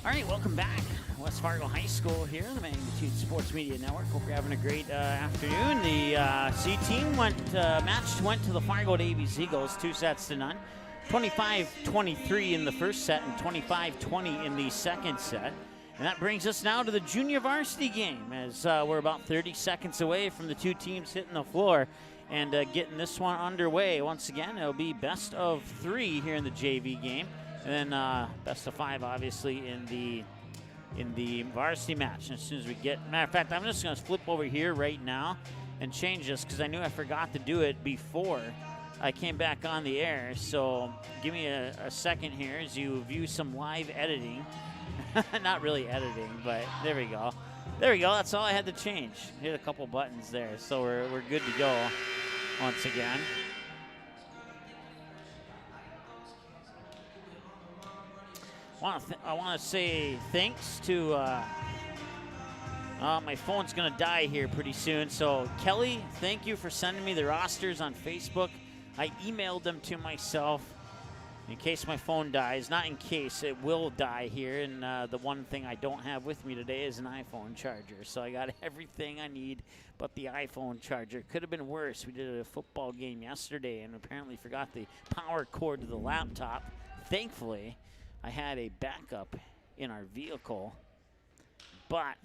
All right, welcome back. West Fargo High School here on the Magnitude Sports Media Network. Hope you're having a great afternoon. The C team went to the Fargo Davies Eagles 2-0. 25-23 in the first set and 25-20 in the second set. And that brings us now to the junior varsity game, as we're about 30 seconds away from the two teams hitting the floor and getting this one underway. Once again, it'll be best of 3 here in the JV game, and then best of 5, obviously, in the varsity match. And as soon as we get, matter of fact, I'm just going to flip over here right now and change this because I knew I forgot to do it before I came back on the air. So give me a second here as you view some live editing. Not really editing, but there we go. There we go. That's all I had to change. Hit a couple buttons there, so we're good to go once again. I want to say thanks to. My phone's gonna die here pretty soon. So Kelly, thank you for sending me the rosters on Facebook. I emailed them to myself in case my phone dies. Not in case, it will die here. And the one thing I don't have with me today is an iPhone charger. So I got everything I need but the iPhone charger. Could have been worse. We did a football game yesterday and apparently forgot the power cord to the laptop. Thankfully, I had a backup in our vehicle. But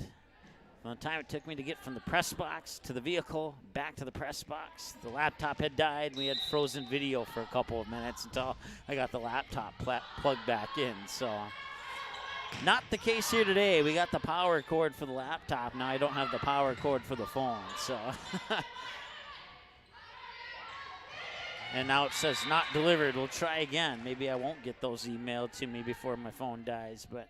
from the time it took me to get from the press box to the vehicle, back to the press box, the laptop had died. We had frozen video for a couple of minutes until I got the laptop plugged back in. So not the case here today. We got the power cord for the laptop. Now I don't have the power cord for the phone. So and now it says not delivered. We'll try again. Maybe I won't get those emailed to me before my phone dies, but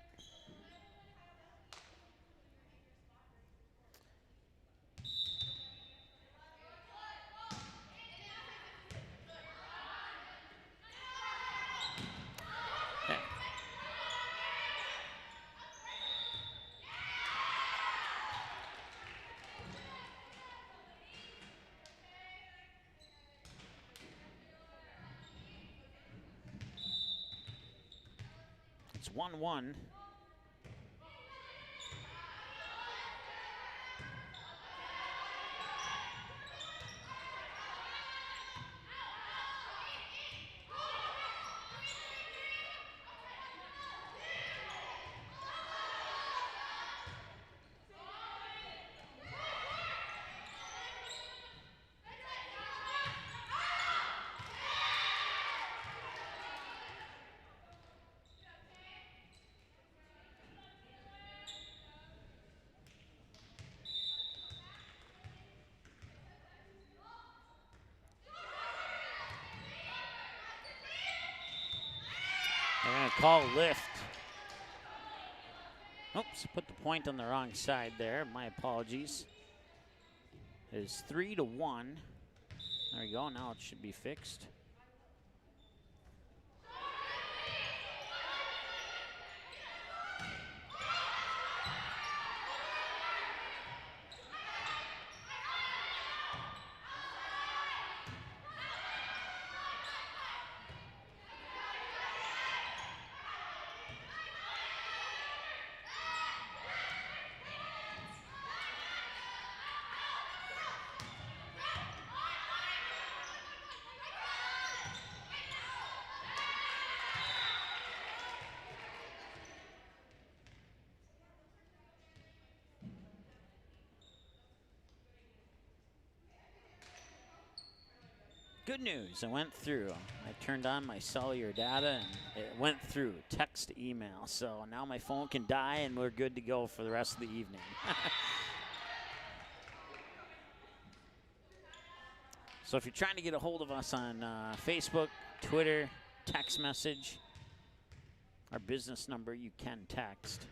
it's 1-1. They're going to call lift. Oops, put the point on the wrong side there. My apologies. It is 3-1. There we go. Now it should be fixed. Good news, I went through. I turned on my cellular data and it went through, text, email. So now my phone can die and we're good to go for the rest of the evening. So if you're trying to get a hold of us on Facebook, Twitter, text message, our business number, you can text.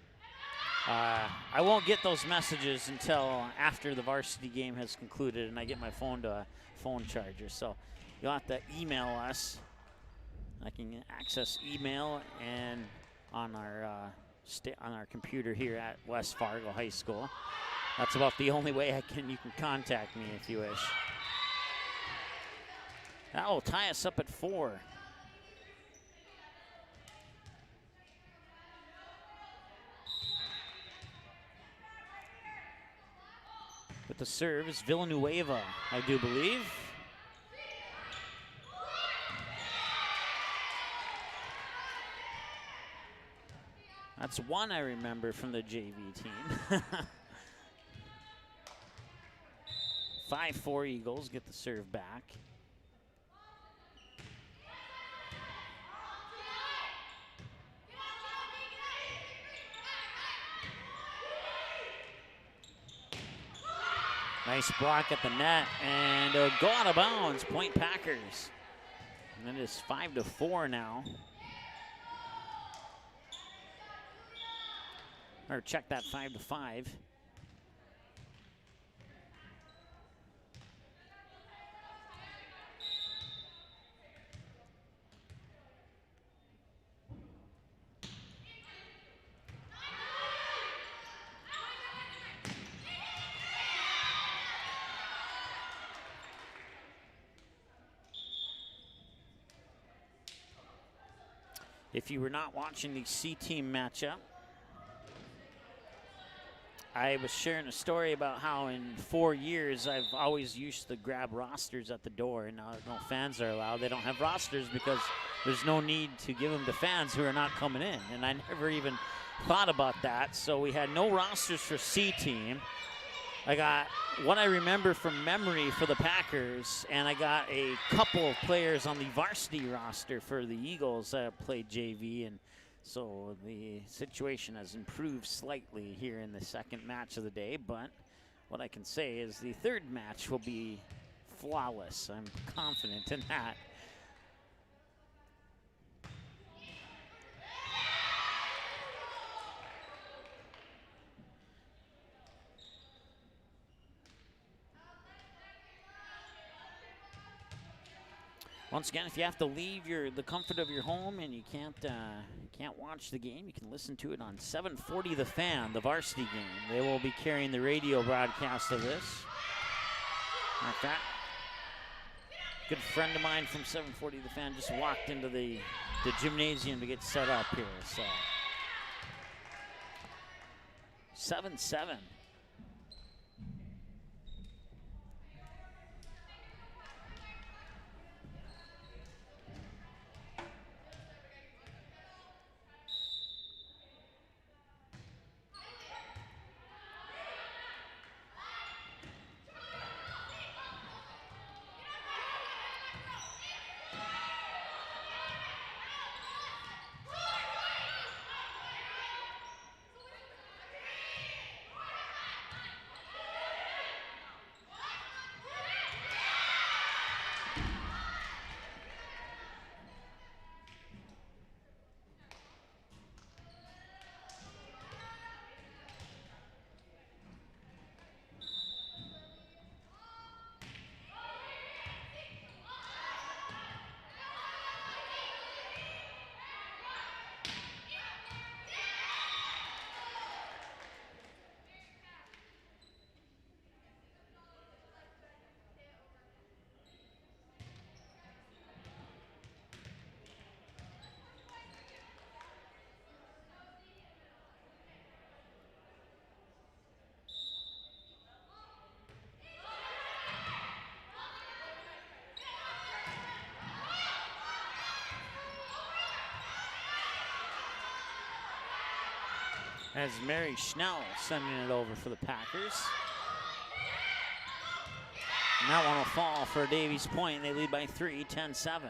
I won't get those messages until after the varsity game has concluded and I get my phone to a phone charger. So you'll have to email us. I can access email and on our computer here at West Fargo High School. That's about the only way you can contact me if you wish. That will tie us up at 4. the serve is Villanueva, I do believe. That's one I remember from the JV team. 5-4 Eagles get the serve back. Nice block at the net, and it'll go out of bounds. Point Packers. And it is 5-4 now. Or check that, 5-5. If you were not watching the C team matchup, I was sharing a story about how in 4 years I've always used to grab rosters at the door, and now no fans are allowed. They don't have rosters because there's no need to give them to fans who are not coming in, and I never even thought about that. So we had no rosters for C team. I got what I remember from memory for the Packers, and I got a couple of players on the varsity roster for the Eagles that played JV, and so the situation has improved slightly here in the second match of the day, but what I can say is the third match will be flawless. I'm confident in that. Once again, if you have to leave the comfort of your home and you can't watch the game, you can listen to it on 740 The Fan, the varsity game. They will be carrying the radio broadcast of this. Like that. Good friend of mine from 740 The Fan just walked into the gymnasium to get set up here. So 7-7. As Mary Schnell sending it over for the Packers. And that one will fall for Davies point. They lead by 3, 10-7.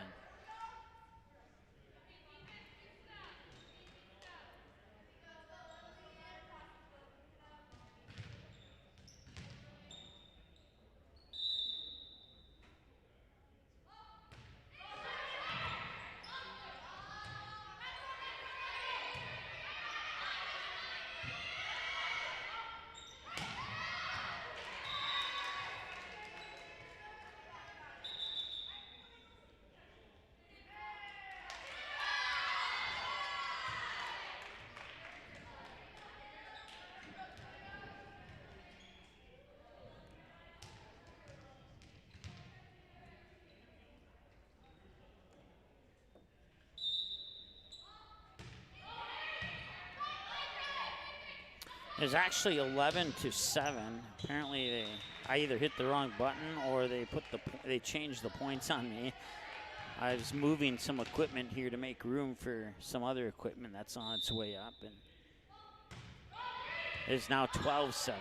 It's actually 11-7. Apparently, I either hit the wrong button or they changed the points on me. I was moving some equipment here to make room for some other equipment that's on its way up, and it's now 12-7.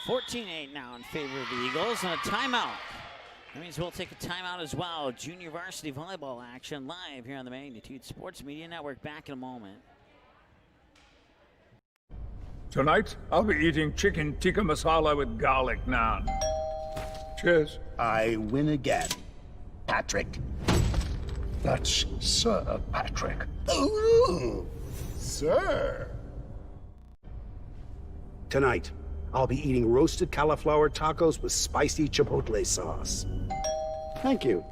$14-8 now in favor of the Eagles, and a timeout. That means we'll take a timeout as well. Junior varsity volleyball action live here on the Magnitude Sports Media Network. Back in a moment. Tonight, I'll be eating chicken tikka masala with garlic naan. Cheers. I win again. Patrick. That's Sir Patrick. Ooh, sir. Tonight, I'll be eating roasted cauliflower tacos with spicy chipotle sauce. Thank you.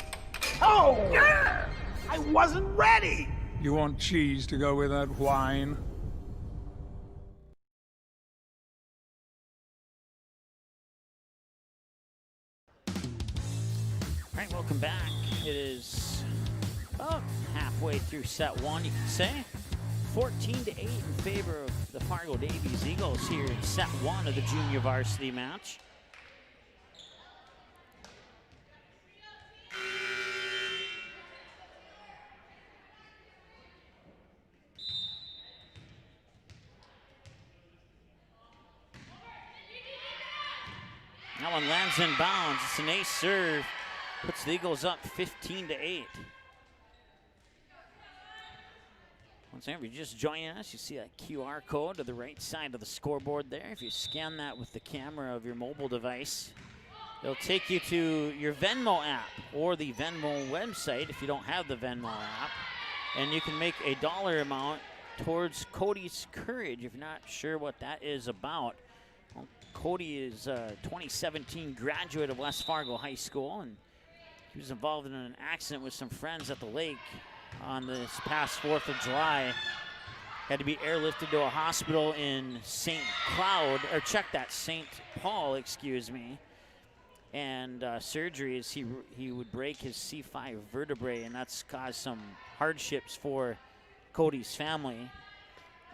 Oh! I wasn't ready! You want cheese to go with that wine? All right, welcome back. It is about halfway through set one, you can say. 14-8 in favor of the Fargo Davies Eagles here in set one of the junior varsity match. That one lands in bounds. It's an ace serve. Puts the Eagles up 15-8. Once again, if you're just joining us, you see that QR code to the right side of the scoreboard there. If you scan that with the camera of your mobile device, it'll take you to your Venmo app or the Venmo website if you don't have the Venmo app. And you can make a dollar amount towards Cody's Courage if you're not sure what that is about. Well, Cody is a 2017 graduate of West Fargo High School, and he was involved in an accident with some friends at the lake on this past 4th of July. Had to be airlifted to a hospital in St. Paul, excuse me. And surgeries, he would break his C5 vertebrae, and that's caused some hardships for Cody's family.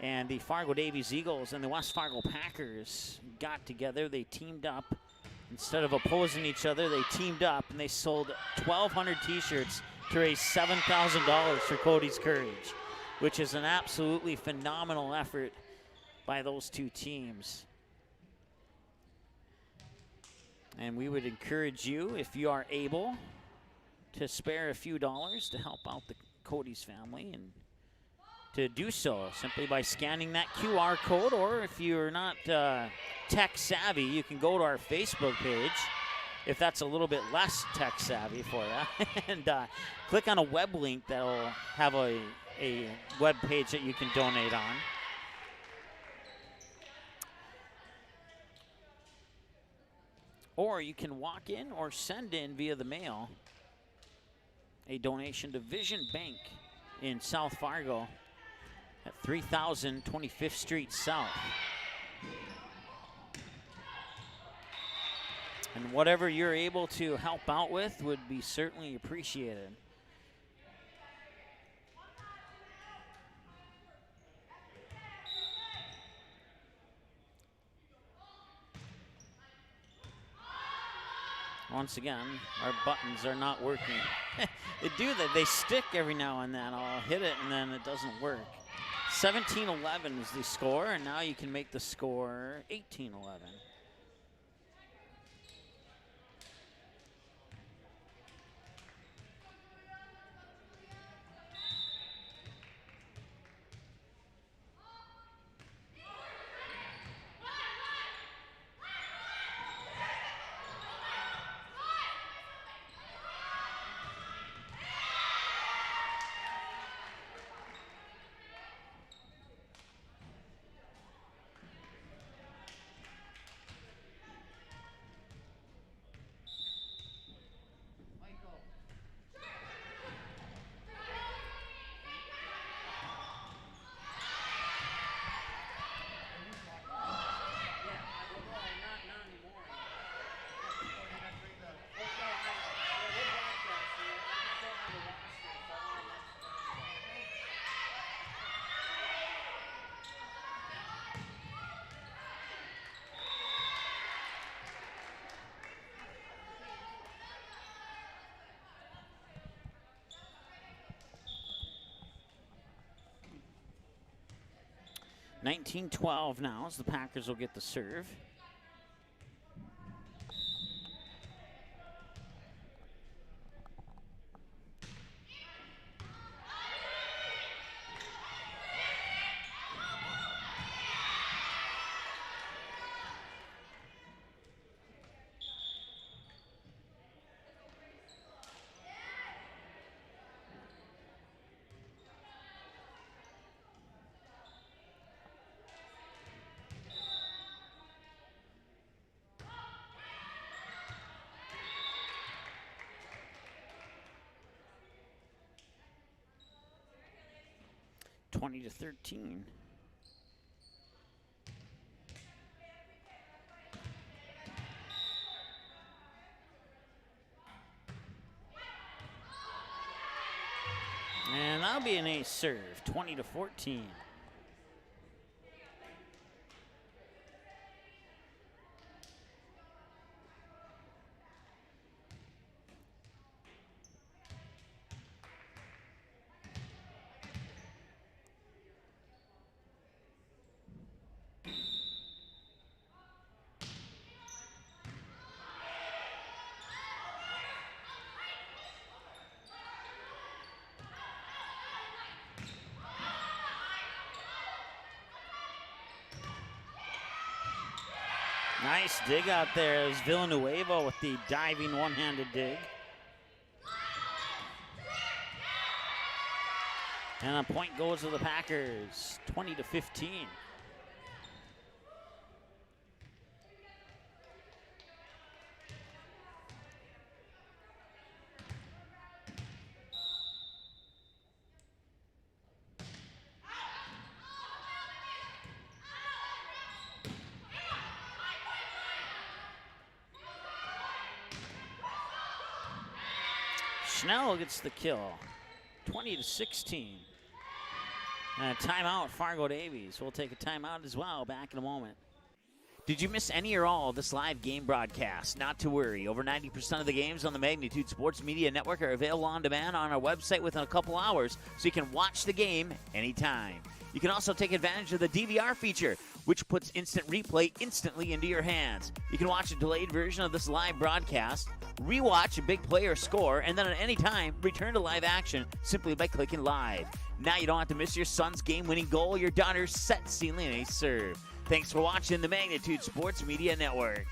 And the Fargo Davies Eagles and the West Fargo Packers got together. They teamed up. Instead of opposing each other, they teamed up and they sold 1,200 t-shirts to raise $7,000 for Cody's Courage, which is an absolutely phenomenal effort by those two teams. And we would encourage you, if you are able, to spare a few dollars to help out the Cody's family, and to do so simply by scanning that QR code, or if you're not tech savvy, you can go to our Facebook page if that's a little bit less tech savvy for you, and click on a web link that'll have a a web page that you can donate on. Or you can walk in or send in via the mail a donation to Vision Bank in South Fargo at 3000 25th Street South. And whatever you're able to help out with would be certainly appreciated. Once again, our buttons are not working. They do that. They stick every now and then. I'll hit it and then it doesn't work. 17-11 is the score, and now you can make the score 18-11. $19-12 now as the Packers will get the serve. To 13. And that'll be an ace serve, 20-14. Nice dig out there as Villanueva with the diving one-handed dig. And a point goes to the Packers, 20-15. Snell gets the kill, 20-16. And a timeout, Fargo Davies. We'll take a timeout as well. Back in a moment. Did you miss any or all of this live game broadcast? Not to worry. Over 90% of the games on the Magnitude Sports Media Network are available on demand on our website within a couple hours, so you can watch the game anytime. You can also take advantage of the DVR feature, which puts instant replay instantly into your hands. You can watch a delayed version of this live broadcast, rewatch a big play or score, and then at any time, return to live action simply by clicking live. Now you don't have to miss your son's game-winning goal or your daughter's set-sealing ace serve. Thanks for watching the Magnitude Sports Media Network.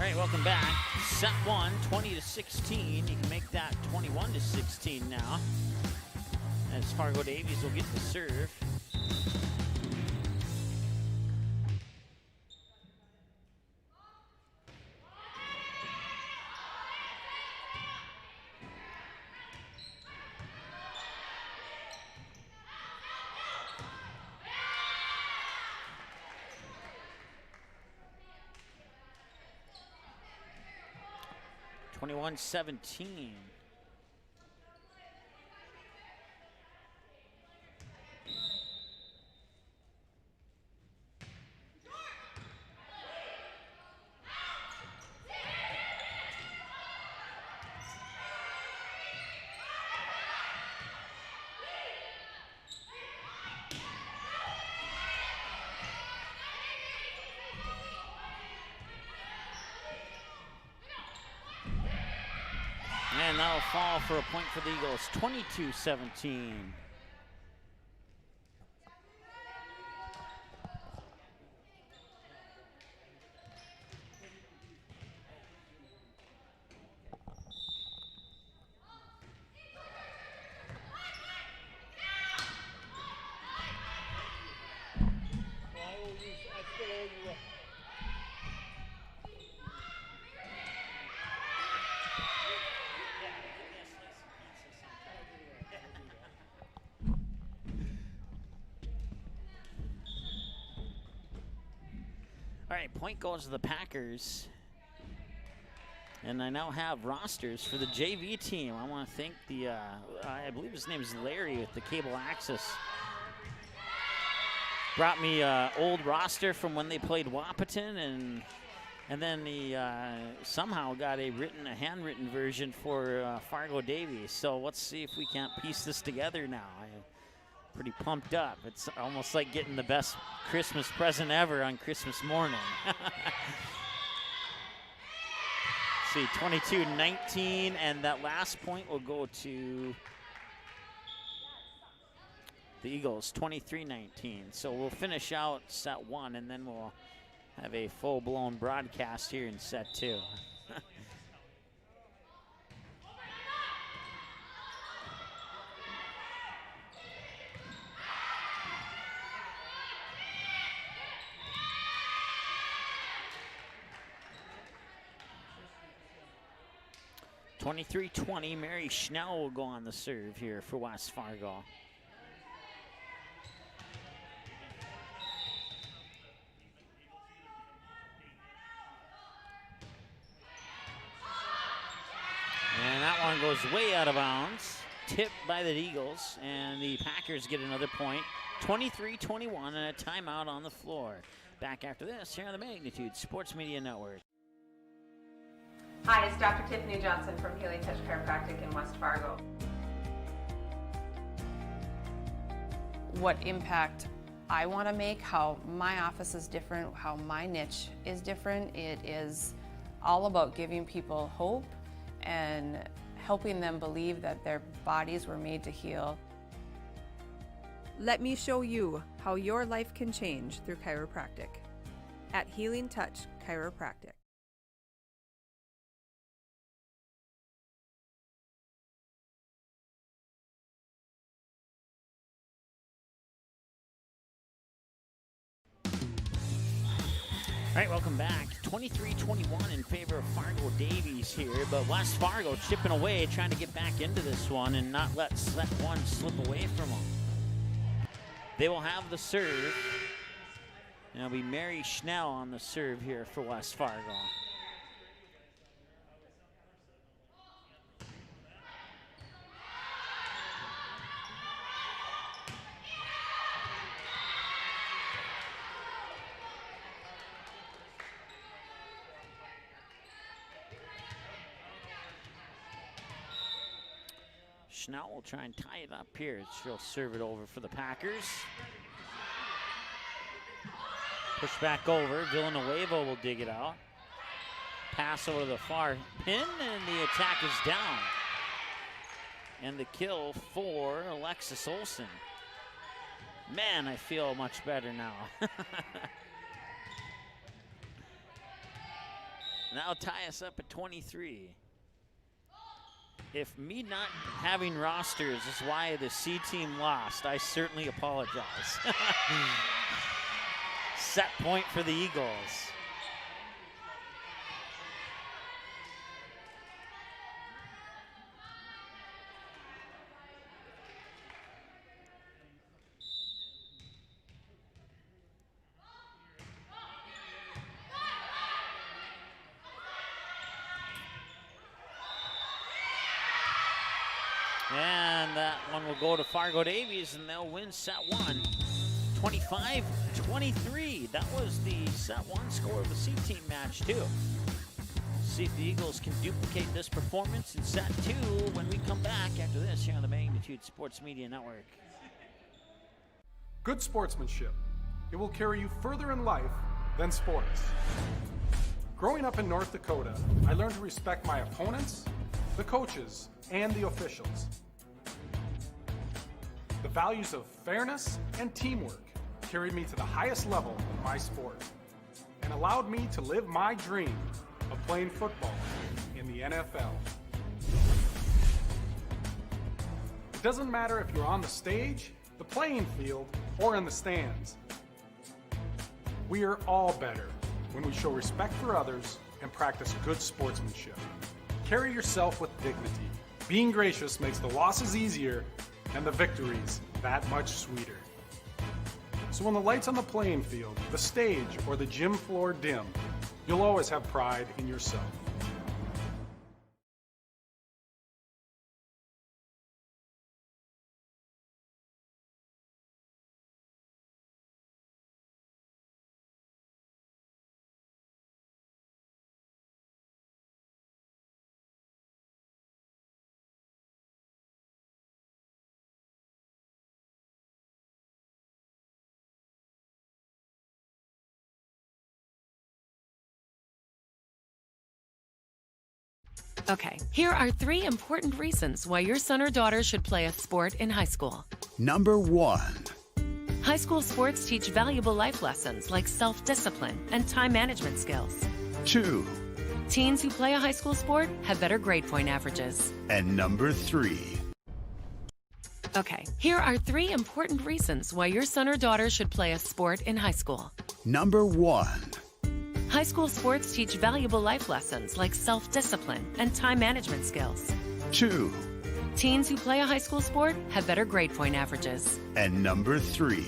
right, welcome back. Set one, 20-16. You can make that 21-16 now, as Fargo Davies will get the serve. Twenty-one 17. And that'll fall for a point for the Eagles, 22-17. All right, point goes to the Packers. And I now have rosters for the JV team. I want to thank the, I believe his name is Larry with the Cable Access. Brought me old roster from when they played Wahpeton, and then he somehow got a handwritten version for Fargo Davies. So let's see if we can't piece this together now. I'm pretty pumped up. It's almost like getting the best Christmas present ever on Christmas morning. See, 22-19, and that last point will go to the Eagles, 23-19. So we'll finish out set one, and then we'll have a full-blown broadcast here in set two. 23-20, Mary Schnell will go on the serve here for West Fargo. And that one goes way out of bounds. Tipped by the Eagles, and the Packers get another point. 23-21 and a timeout on the floor. Back after this here on the Magnitude Sports Media Network. Hi, it's Dr. Tiffany Johnson from Healing Touch Chiropractic in West Fargo. What impact I want to make, how my office is different, how my niche is different. It is all about giving people hope and helping them believe that their bodies were made to heal. Let me show you how your life can change through chiropractic at Healing Touch Chiropractic. All right, welcome back. 23-21 in favor of Fargo Davies here, but West Fargo chipping away, trying to get back into this one and not let set one slip away from them. They will have the serve. And it'll be Mary Schnell on the serve here for West Fargo. Schnell will try and tie it up here. She'll serve it over for the Packers. Push back over. Villanueva will dig it out. Pass over to the far pin, and the attack is down. And the kill for Alexis Olsen. Man, I feel much better now. That'll tie us up at 23. If me not having rosters is why the C team lost, I certainly apologize. Set point for the Eagles. And that one will go to Fargo Davies, and they'll win set one, 25-23. That was the set one score of the C team match, too. See if the Eagles can duplicate this performance in set two when we come back after this here on the Magnitude Sports Media Network. Good sportsmanship. It will carry you further in life than sports. Growing up in North Dakota, I learned to respect my opponents, the coaches, and the officials. The values of fairness and teamwork carried me to the highest level in my sport and allowed me to live my dream of playing football in the NFL. It doesn't matter if you're on the stage, the playing field, or in the stands. We are all better when we show respect for others and practice good sportsmanship. Carry yourself with dignity. Being gracious makes the losses easier and the victories that much sweeter. So when the lights on the playing field, the stage, or the gym floor dim, you'll always have pride in yourself. Okay, here are 3 important reasons why your son or daughter should play a sport in high school. Number 1. High school sports teach valuable life lessons like self-discipline and time management skills. 2. Teens who play a high school sport have better grade point averages. And number 3. Okay, here are 3 important reasons why your son or daughter should play a sport in high school. Number 1. High school sports teach valuable life lessons like self-discipline and time management skills. 2. Teens who play a high school sport have better grade point averages. And number 3.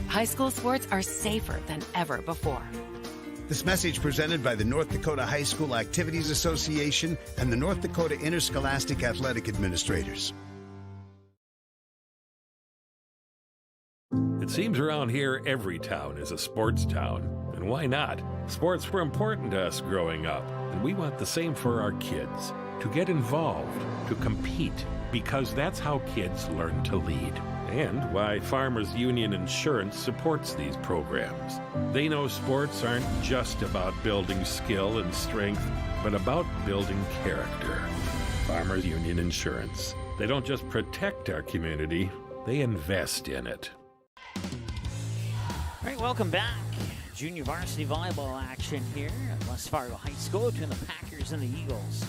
High school sports are safer than ever before. This message presented by the North Dakota High School Activities Association and the North Dakota Interscholastic Athletic Administrators. It seems around here every town is a sports town. And why not? Sports were important to us growing up, and we want the same for our kids. To get involved, to compete, because that's how kids learn to lead. And why Farmers Union Insurance supports these programs. They know sports aren't just about building skill and strength, but about building character. Farmers Union Insurance. They don't just protect our community, they invest in it. All right, welcome back. Junior varsity volleyball action here at West Fargo High School between the Packers and the Eagles.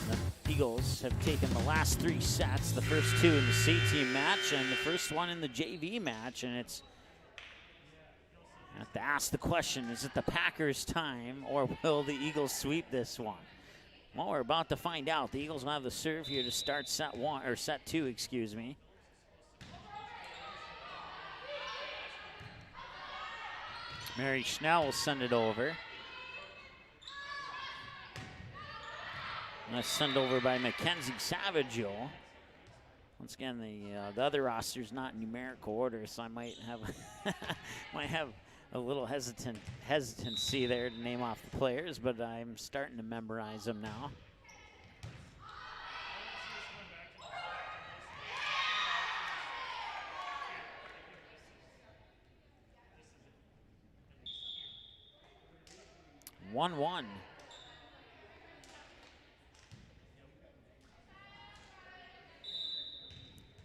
The Eagles have taken the last 3 sets, the first 2 in the C team match and the first one in the JV match, and it's I have to ask the question, is it the Packers' time or will the Eagles sweep this one? Well, we're about to find out. The Eagles will have the serve here to start set 2, excuse me. Mary Schnell will send it over. That's sent over by Mackenzie Savaggio. Once again, the other roster's not in numerical order, so I might have a little hesitancy there to name off the players, but I'm starting to memorize them now. (1-1).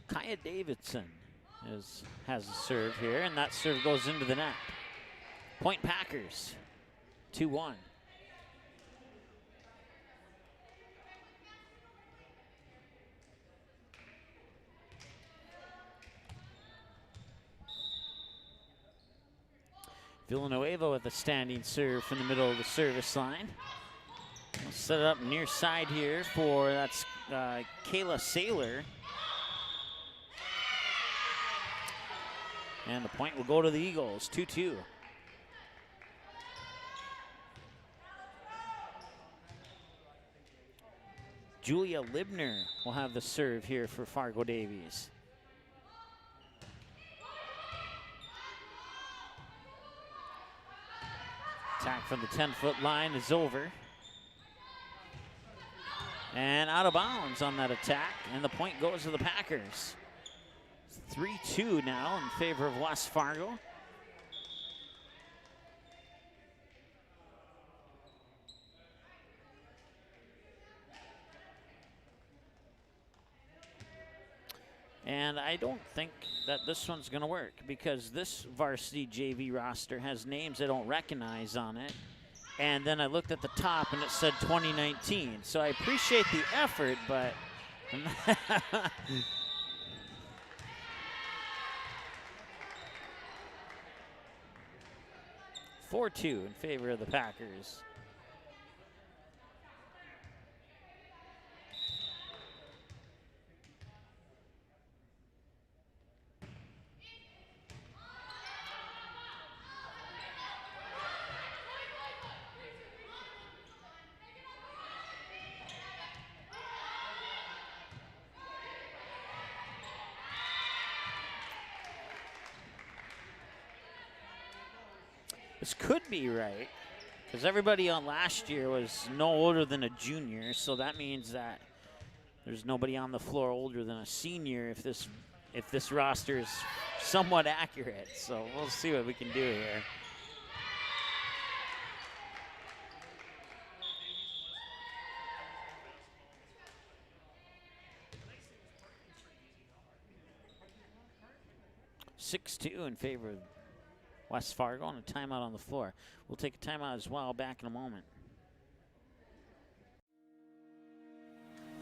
Kaya Davidson has a serve here, and that serve goes into the net. Point Packers, 2-1. Villanueva with a standing serve from the middle of the service line. We'll set it up near side here for, that's Kayla Saylor. And the point will go to the Eagles, 2-2. Julia Libner will have the serve here for Fargo Davies. Attack from the 10-foot line is over. And out of bounds on that attack, and the point goes to the Packers. 3-2 now in favor of West Fargo. And I don't think that this one's going to work because this varsity JV roster has names I don't recognize on it. And then I looked at the top and it said 2019. So I appreciate the effort, but 4-2 in favor of the Packers. This could be right, because everybody on last year was no older than a junior, so that means that there's nobody on the floor older than a senior if this roster is somewhat accurate. So we'll see what we can do here. (6-2) in favor of West Fargo, and a timeout on the floor. We'll take a timeout as well, back in a moment.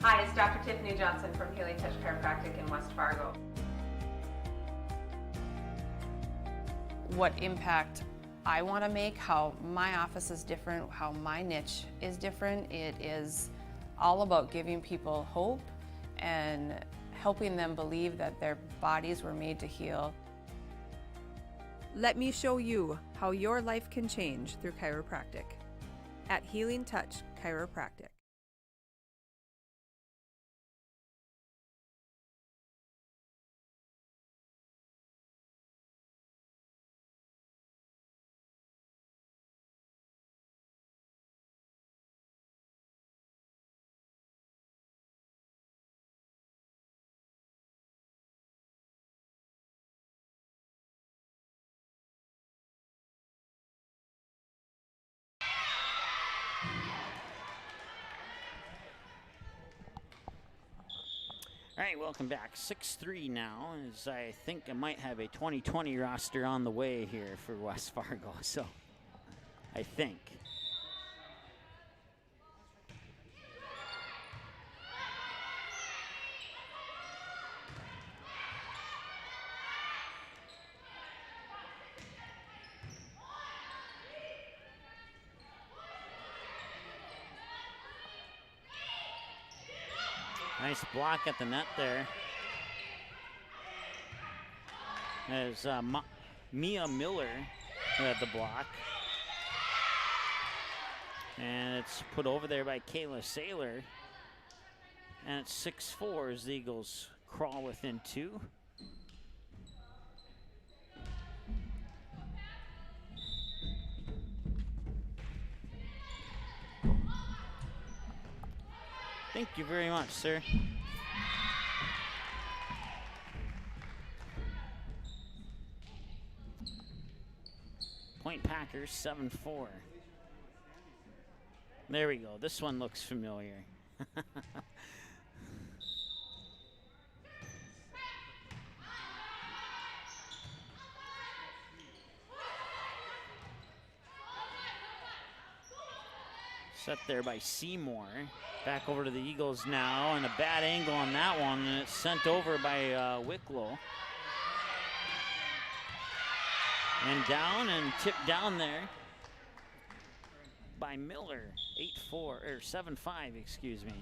Hi, it's Dr. Tiffany Johnson from Healing Touch Chiropractic in West Fargo. What impact I want to make, how my office is different, how my niche is different. It is all about giving people hope and helping them believe that their bodies were made to heal. Let me show you how your life can change through chiropractic at Healing Touch Chiropractic. All right, welcome back. 6-3 now, as I think I might have a 2020 roster on the way here for West Fargo, so I think. Nice block at the net there. There's Mia Miller who had the block. And it's put over there by Kayla Saylor. And it's 6-4 as the Eagles crawl within 2. Thank you very much, sir. Point Packers, 7-4. There we go. This one looks familiar. Set there by Seymour. Back over to the Eagles now, and a bad angle on that one, and it's sent over by Wicklow. And down and tipped down there by Miller. 8-4, or 7-5, excuse me.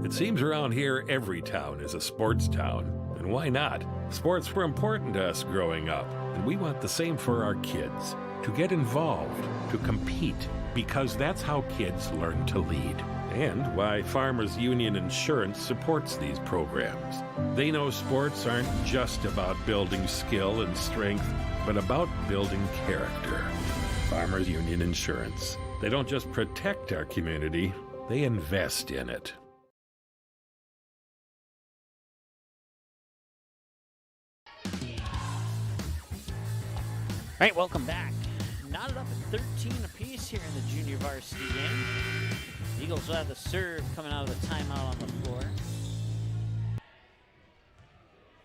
It seems around here every town is a sports town. And why not? Sports were important to us growing up, and we want the same for our kids. To get involved, to compete, because that's how kids learn to lead. And why Farmers Union Insurance supports these programs. They know sports aren't just about building skill and strength, but about building character. Farmers Union Insurance. They don't just protect our community, they invest in it. All right, welcome back. Knotted up at 13 apiece here in the junior varsity game. The Eagles will have the serve coming out of the timeout on the floor.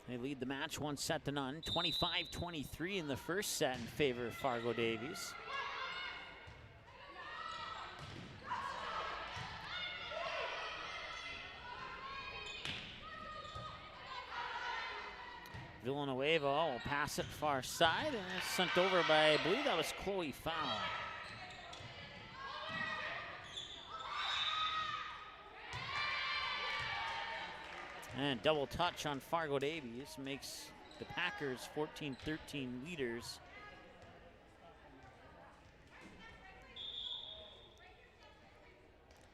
They lead the match 1-0. 25-23 in the first set in favor of Fargo Davies. Villanueva will pass it far side, and it's sent over by, I believe that was Chloe Fowl. And double touch on Fargo Davies makes the Packers 14-13 leaders.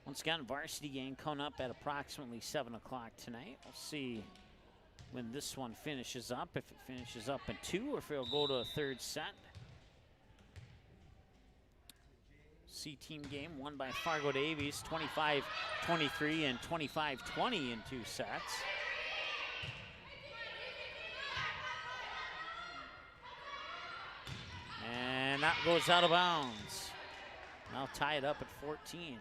Once again, varsity game coming up at approximately 7 o'clock tonight. We'll see when this one finishes up, if it finishes up in 2 or if it'll go to a third set. C-team game won by Fargo Davies, 25-23 and 25-20 in 2 sets. And that goes out of bounds. Now tie it up at 14.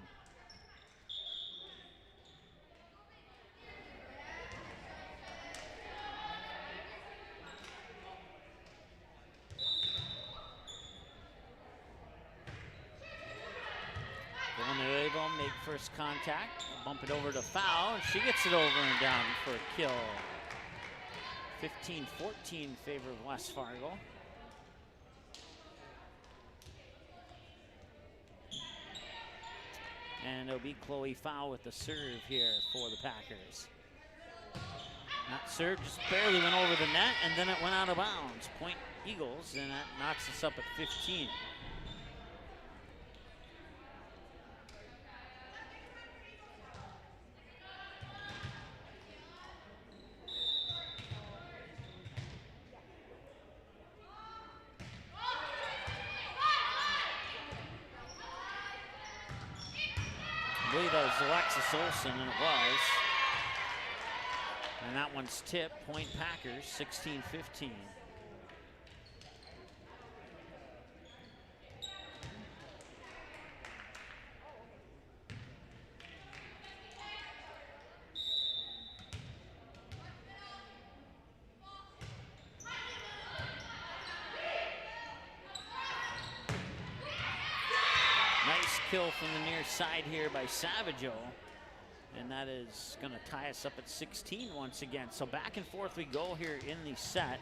Villanueva make first contact, bump it over to Foul, and she gets it over and down for a kill. 15-14 in favor of West Fargo. And it'll be Chloe Foul with the serve here for the Packers. That serve just barely went over the net, and then it went out of bounds. Point Eagles, and that knocks us up at 15. I believe that was Alexis Olsen, and it was. And that one's tipped. Point Packers, 16-15. Nice kill from the near side here by Savageau. And that is going to tie us up at 16 once again. So back and forth we go here in the set.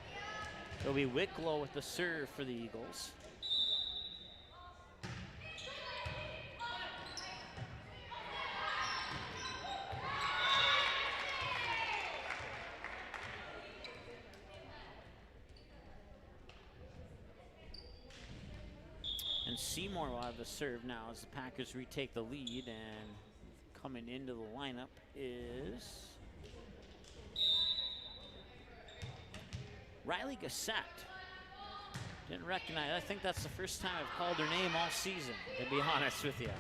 It'll be Wicklow with the serve for the Eagles. And Seymour will have the serve now as the Packers retake the lead, and coming into the lineup is Riley Gassett. Didn't recognize, I think that's the first time I've called her name all season, to be honest with you.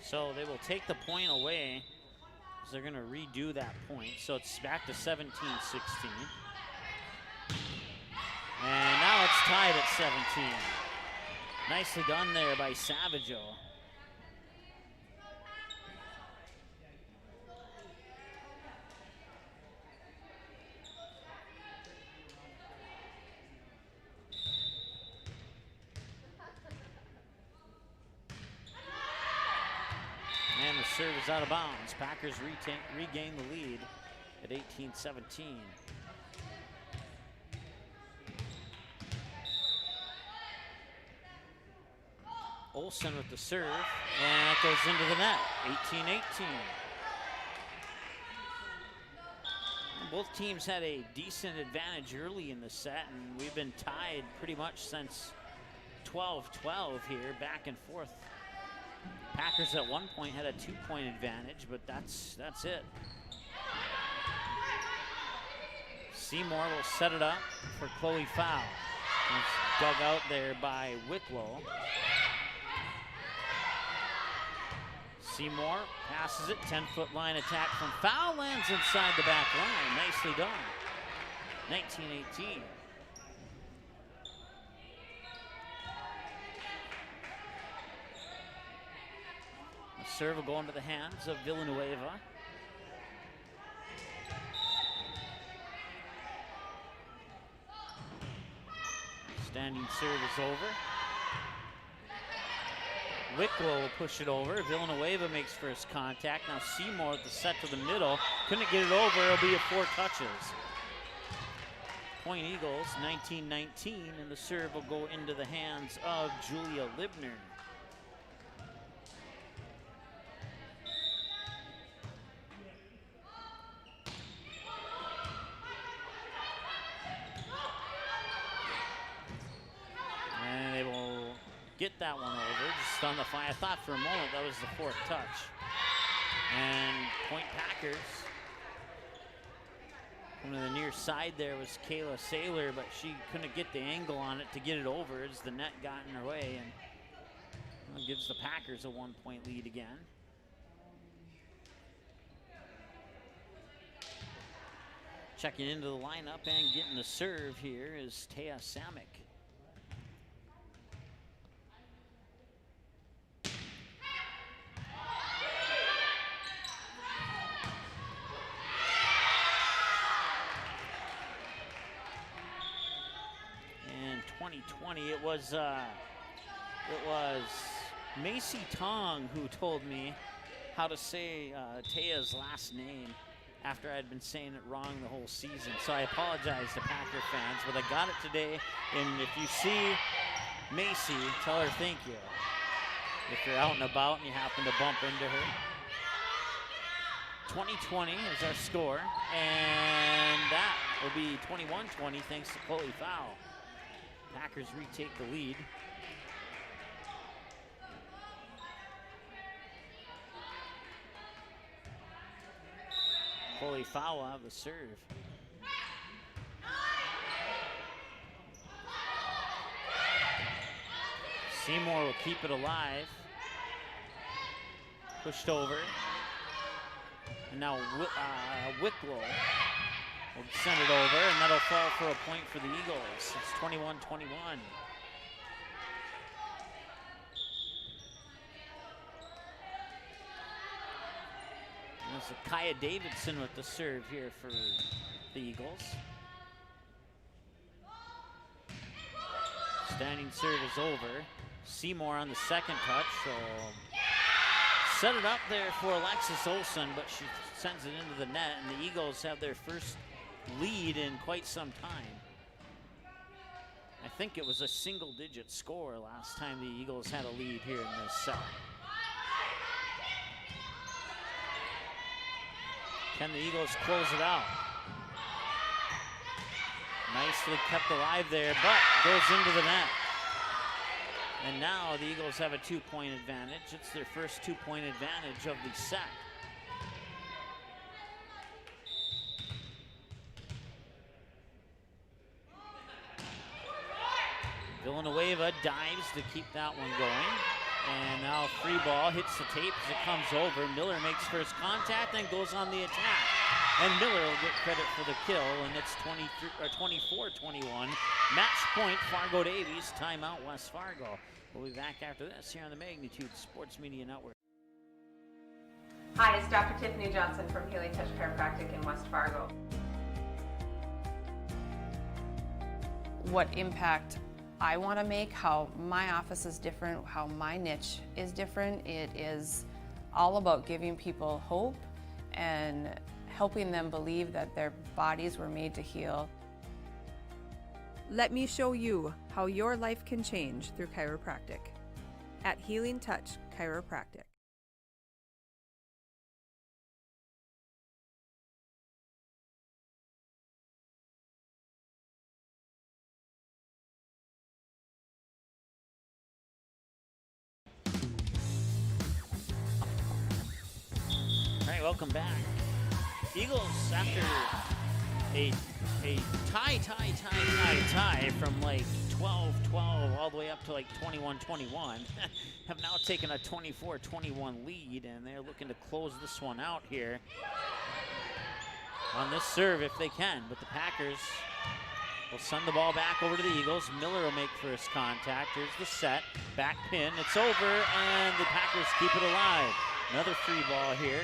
So they will take the point away, because they're going to redo that point. So it's back to 17-16. And now it's tied at 17. Nicely done there by Savageau. serve is out of bounds. Packers regain the lead at 18-17. Olsen with the serve, and it goes into the net, 18-18. Both teams had a decent advantage early in the set, and we've been tied pretty much since 12-12 here, back and forth. Packers at one point had a 2-point advantage, but that's it. Seymour will set it up for Chloe Fowl. It's dug out there by Wicklow. Seymour passes it, 10-foot line attack from Fowl, lands inside the back line. Nicely done. 19-18. The serve will go into the hands of Villanueva. Standing serve is over. Wicklow will push it over. Villanueva makes first contact. Now Seymour at the set to the middle. Couldn't get it over. It'll be a 4 touches. Point Eagles, 19-19, and the serve will go into the hands of Julia Libner. And they will get that one over, just on the fly. I thought for a moment that was the 4th touch. And point Packers. One of the near side there was Kayla Saylor, but she couldn't get the angle on it to get it over as the net got in her way, and gives the Packers a 1-point lead again. Checking into the lineup and getting the serve here is Taya Samick. In 2020, it was Macy Tong who told me how to say Taya's last name after I'd been saying it wrong the whole season. So I apologize to Packer fans, but I got it today. And if you see Macy, tell her thank you. If you're out and about and you happen to bump into her. 20-20 is our score, and that will be 21-20 thanks to Chloe Fowl. Packers retake the lead. Chloe Fowl out of the serve. Seymour will keep it alive. Pushed over. And now Wicklow will send it over, and that'll fall for a point for the Eagles. It's 21-21. There's a Kaya Davidson with the serve here for the Eagles. Standing serve is over. Seymour on the second touch, so set it up there for Alexis Olsen, but she sends it into the net, and the Eagles have their first lead in quite some time. I think it was a single-digit score last time the Eagles had a lead here in this set. Can the Eagles close it out? Nicely kept alive there, but goes into the net. And now the Eagles have a 2-point advantage. It's their first 2-point advantage of the set. Villanueva dives to keep that one going. And now free ball hits the tape as it comes over. Miller makes first contact and goes on the attack. And Miller will get credit for the kill, and it's 24-21. Match point, Fargo Davies, timeout, West Fargo. We'll be back after this here on the Magnitude Sports Media Network. Hi, it's Dr. Tiffany Johnson from Healing Touch Chiropractic in West Fargo. What impact I want to make, how my office is different, how my niche is different. It is all about giving people hope and helping them believe that their bodies were made to heal. Let me show you how your life can change through chiropractic at Healing Touch Chiropractic. All right, welcome back. Eagles, after a tie from like 12-12 all the way up to like 21-21, have now taken a 24-21 lead, and they're looking to close this one out here on this serve if they can. But the Packers will send the ball back over to the Eagles. Miller will make first contact. Here's the set, back pin, it's over, and the Packers keep it alive. Another free ball here.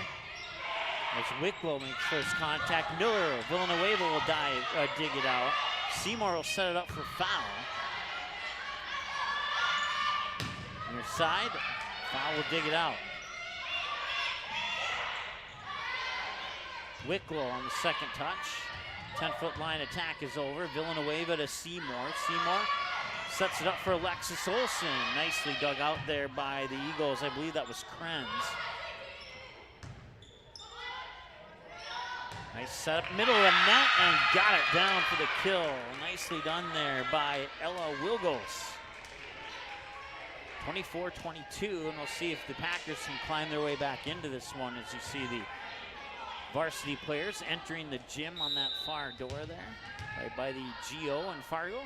As Wicklow makes first contact, Miller, Villanueva will dig it out. Seymour will set it up for foul. Near side, foul will dig it out. Wicklow on the second touch. 10-foot line attack is over. Villanueva to Seymour. Seymour sets it up for Alexis Olsen. Nicely dug out there by the Eagles. I believe that was Krenz. Nice setup, middle of the net, and got it down for the kill. Nicely done there by Ella Wilgos. 24-22, and we'll see if the Packers can climb their way back into this one as you see the varsity players entering the gym on that far door there, right by the GO in Fargo.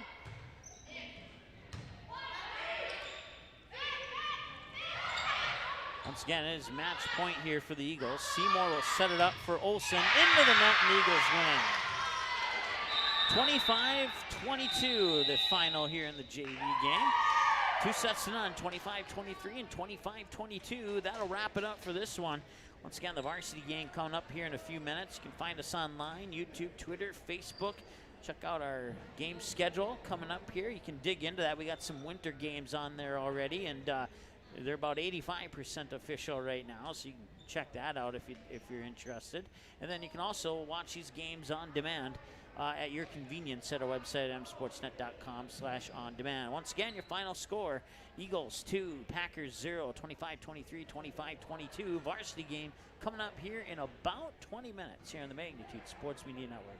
Once again, it is match point here for the Eagles. Seymour will set it up for Olsen into the net, and Eagles win. 25-22, the final here in the JV game. 2-0, 25-23 and 25-22. That'll wrap it up for this one. Once again, the varsity game coming up here in a few minutes. You can find us online, YouTube, Twitter, Facebook. Check out our game schedule coming up here. You can dig into that. We got some winter games on there already, and they're about 85% official right now, so you can check that out if you're interested. And then you can also watch these games on demand at your convenience at our website, msportsnet.com/on-demand. Once again, your final score, Eagles 2, Packers 0, 25-23, 25-22. Varsity game coming up here in about 20 minutes here on the Magnitude Sports Media Network.